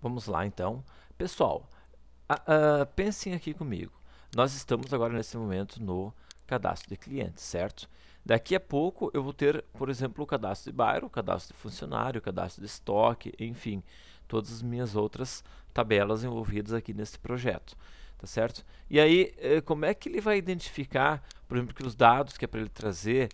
Vamos lá então. Pessoal, pensem aqui comigo. Nós estamos agora nesse momento no cadastro de clientes, certo? Daqui a pouco eu vou ter, por exemplo, o cadastro de bairro, o cadastro de funcionário, o cadastro de estoque, enfim, todas as minhas outras tabelas envolvidas aqui nesse projeto, tá certo? E aí, como é que ele vai identificar, por exemplo, que os dados que é para ele trazer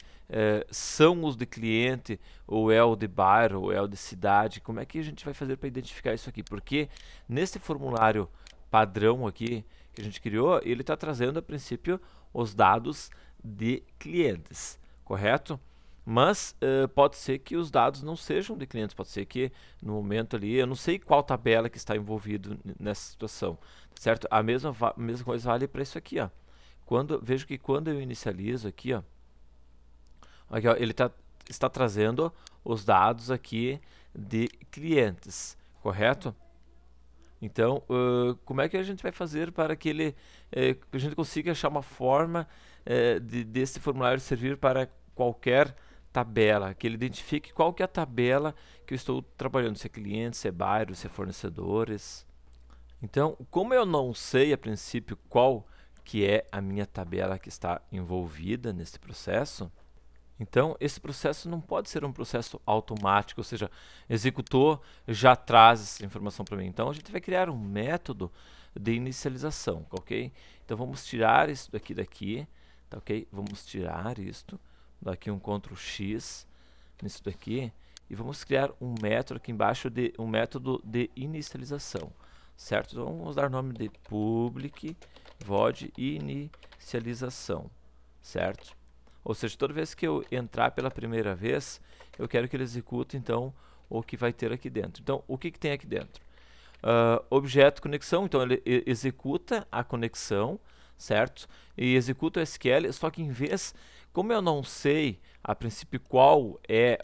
são os de cliente, ou é o de bairro, ou é o de cidade? Como é que a gente vai fazer para identificar isso aqui? Porque nesse formulário padrão aqui que a gente criou, ele está trazendo a princípio os dados de clientes, correto? Mas pode ser que os dados não sejam de clientes, pode ser que no momento ali, eu não sei qual tabela que está envolvido nessa situação, certo? A mesma coisa vale para isso aqui, ó. Vejo que quando eu inicializo aqui, ó, ele está trazendo os dados aqui de clientes, correto? Então, como é que a gente vai fazer para que a gente consiga achar uma forma desse formulário servir para qualquer tabela, que ele identifique qual que é a tabela que eu estou trabalhando, se é cliente, se é bairro, se é fornecedores. Então, como eu não sei a princípio qual que é a minha tabela que está envolvida nesse processo, então, esse processo não pode ser um processo automático, ou seja, executou, já traz essa informação para mim. Então, a gente vai criar um método de inicialização, ok? Então, vamos tirar isso daqui, tá ok? Vamos tirar isto, daqui um Ctrl X nisso daqui, e vamos criar um método aqui embaixo, um método de inicialização, certo? Então, vamos dar o nome de public void inicialização, certo? Ou seja, toda vez que eu entrar pela primeira vez, eu quero que ele execute, então, o que vai ter aqui dentro. Então, o que tem aqui dentro? Objeto conexão, então ele executa a conexão, certo? E executa o SQL, só que em vez, como eu não sei a princípio qual é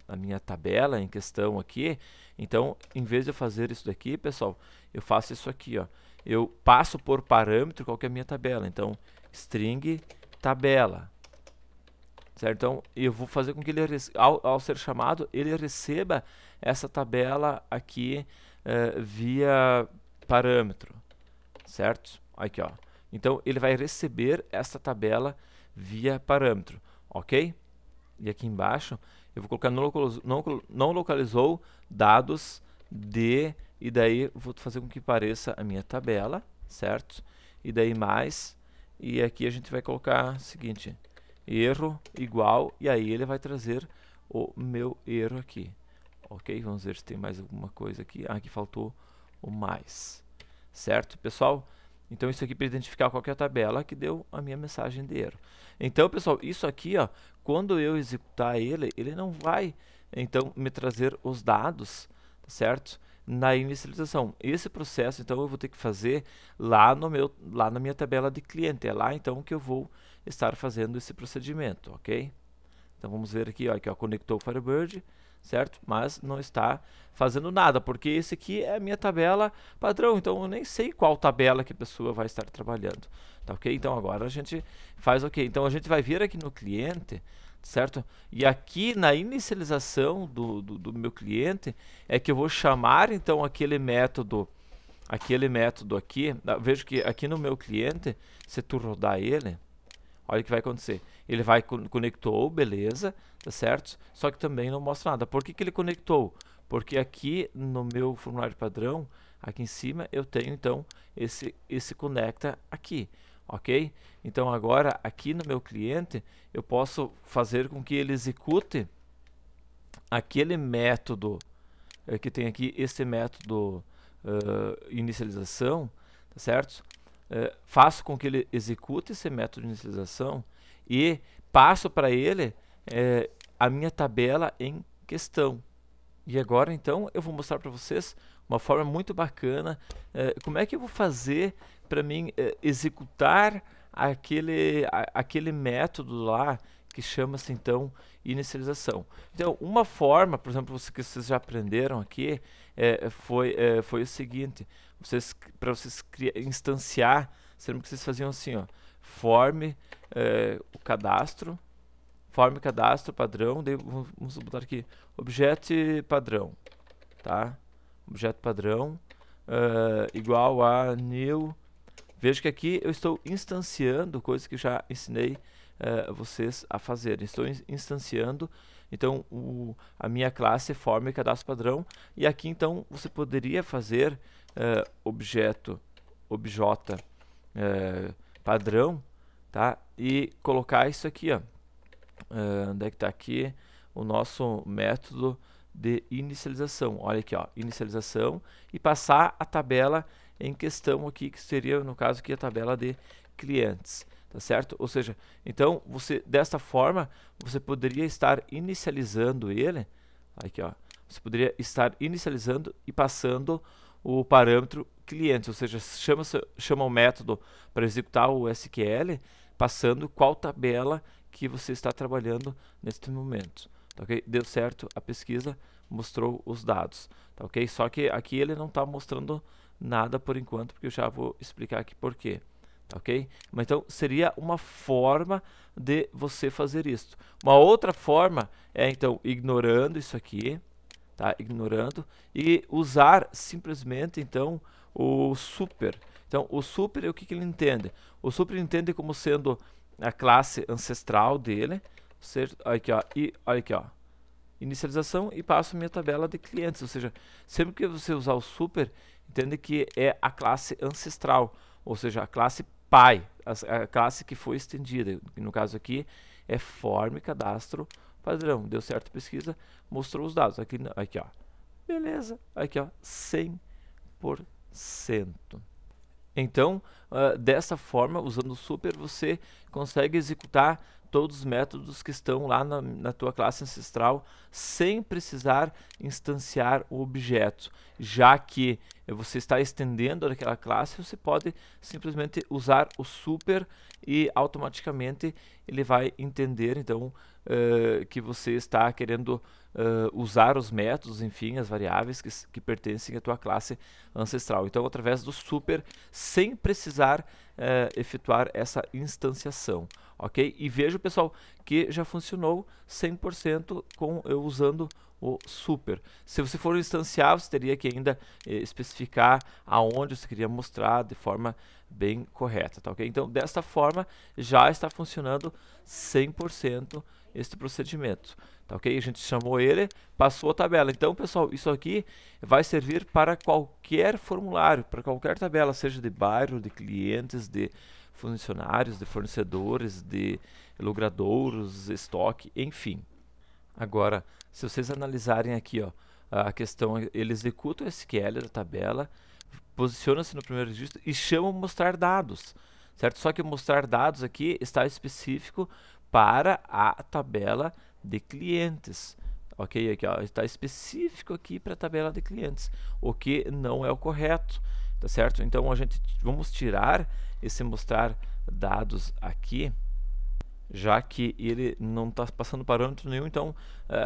a minha tabela em questão aqui, então, em vez de eu fazer isso daqui, pessoal, eu faço isso aqui, ó. Eu passo por parâmetro qual que é a minha tabela. Então, string tabela, certo? Então eu vou fazer com que ele, ao ser chamado, ele receba essa tabela aqui via parâmetro, certo? Aqui, ó. Então ele vai receber essa tabela via parâmetro, ok? E aqui embaixo eu vou colocar não localizou dados de, e daí vou fazer com que pareça a minha tabela, certo? E daí mais, e aqui a gente vai colocar o seguinte, erro igual, e aí ele vai trazer o meu erro aqui, ok? Vamos ver se tem mais alguma coisa aqui. Aqui faltou o mais, certo, pessoal? Então isso aqui para identificar qualquer tabela que deu a minha mensagem de erro. Então, pessoal, isso aqui, ó, quando eu executar ele não vai, então, me trazer os dados, certo? Na inicialização. Esse processo, então, eu vou ter que fazer lá na minha tabela de cliente. É lá, então, que eu vou estar fazendo esse procedimento, ok? Então, vamos ver aqui, ó, conectou o Firebird, certo? Mas não está fazendo nada, porque esse aqui é a minha tabela padrão, então eu nem sei qual tabela que a pessoa vai estar trabalhando, tá ok? Então agora a gente faz ok. Então a gente vai vir aqui no cliente, certo? E aqui na inicialização do meu cliente é que eu vou chamar então aquele método aqui. Vejo que aqui no meu cliente, se tu rodar ele, olha o que vai acontecer. Ele vai conectou, beleza, tá certo? Só que também não mostra nada. Por que ele conectou? Porque aqui no meu formulário padrão, aqui em cima, eu tenho então esse conecta aqui, ok? Então agora aqui no meu cliente, eu posso fazer com que ele execute aquele método que tem aqui, esse método inicialização, tá certo? Faço com que ele execute esse método de inicialização e passo para ele a minha tabela em questão. E agora então eu vou mostrar para vocês uma forma muito bacana como é que eu vou fazer para mim executar aquele método lá que chama-se então inicialização. Então uma forma, por exemplo, que vocês já aprenderam aqui foi o seguinte: para vocês instanciar, sempre que vocês faziam assim, ó, forme o cadastro, forme cadastro padrão, daí vamos botar aqui objeto padrão, tá? objeto padrão, igual a new. Veja que aqui eu estou instanciando coisas que eu já ensinei vocês a fazerem. Estou instanciando, então, a minha classe forma e cadastro padrão. E aqui, então, você poderia fazer objeto padrão, tá? E colocar isso aqui, ó. Onde é que está aqui o nosso método de inicialização? Olha aqui, ó, inicialização, e passar a tabela em questão aqui, que seria, no caso aqui, a tabela de clientes, tá certo? Ou seja, então, desta forma, você poderia estar inicializando ele, aqui, ó, você poderia estar inicializando e passando o parâmetro clientes, ou seja, chama o método para executar o SQL, passando qual tabela que você está trabalhando neste momento, tá ok? Deu certo a pesquisa, mostrou os dados, tá ok? Só que aqui ele não está mostrando nada por enquanto, porque eu já vou explicar aqui por quê, tá ok? Mas então seria uma forma de você fazer isso. Uma outra forma é então ignorando isso aqui, tá? Ignorando, e usar simplesmente então o super. Então o super, o que ele entende? O super entende como sendo a classe ancestral dele, certo? Aqui, ó, e olha aqui, ó, inicialização, e passo minha tabela de clientes, ou seja, sempre que você usar o super, entende que é a classe ancestral, ou seja, a classe pai, a classe que foi estendida, no caso aqui é form cadastro padrão. Deu certo a pesquisa, mostrou os dados, aqui ó, beleza, aqui ó, 100%. Então, dessa forma, usando o super, você consegue executar todos os métodos que estão lá na tua classe ancestral sem precisar instanciar o objeto, já que você está estendendo aquela classe, você pode simplesmente usar o super e automaticamente ele vai entender então que você está querendo usar os métodos, enfim, as variáveis que pertencem à tua classe ancestral. Então, através do super, sem precisar efetuar essa instanciação, ok? E veja, pessoal, que já funcionou 100% com eu usando o super. Se você for instanciar, você teria que ainda especificar aonde você queria mostrar de forma bem correta, tá ok? Então, desta forma, já está funcionando 100% este procedimento, tá ok? A gente chamou ele, passou a tabela. Então, pessoal, isso aqui vai servir para qualquer formulário, para qualquer tabela, seja de bairro, de clientes, de funcionários, de fornecedores, de logradouros, estoque, enfim. Agora, se vocês analisarem aqui, ó, a questão, ele executa o SQL da tabela, posiciona-se no primeiro dígito e chama mostrar dados, certo? Só que mostrar dados aqui está específico para a tabela de clientes, ok? Aqui, ó, está específico aqui para a tabela de clientes, o que não é o correto, tá certo? Então, vamos tirar esse mostrar dados aqui, já que ele não está passando parâmetro nenhum, então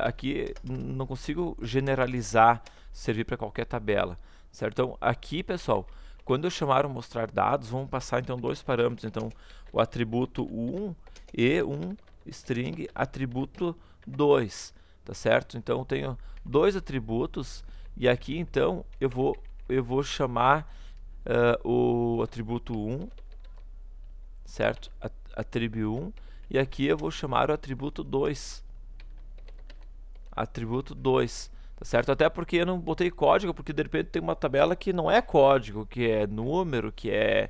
aqui não consigo generalizar, servir para qualquer tabela, certo? Então aqui, pessoal, quando eu chamar o mostrar dados, vamos passar então dois parâmetros, então o atributo 1 e um string atributo 2, tá certo? Então eu tenho dois atributos e aqui então eu vou chamar o atributo 1, certo? Atributo 1, e aqui eu vou chamar o atributo 2. Atributo 2, tá certo? Até porque eu não botei código, porque de repente tem uma tabela que não é código, que é número, que é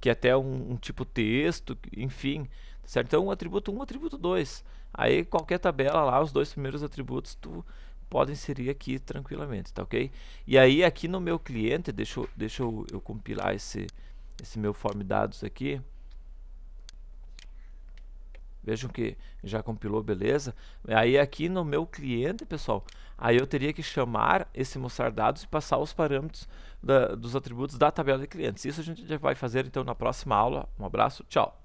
até um tipo texto, enfim, tá certo? Então, atributo 1, atributo 2. Aí, qualquer tabela lá, os dois primeiros atributos, tu pode inserir aqui tranquilamente, tá ok? E aí, aqui no meu cliente, deixa eu compilar esse meu form dados aqui. Vejam que já compilou, beleza? Aí aqui no meu cliente, pessoal, aí eu teria que chamar esse mostrar dados e passar os parâmetros dos atributos da tabela de clientes. Isso a gente já vai fazer então na próxima aula. Um abraço, tchau!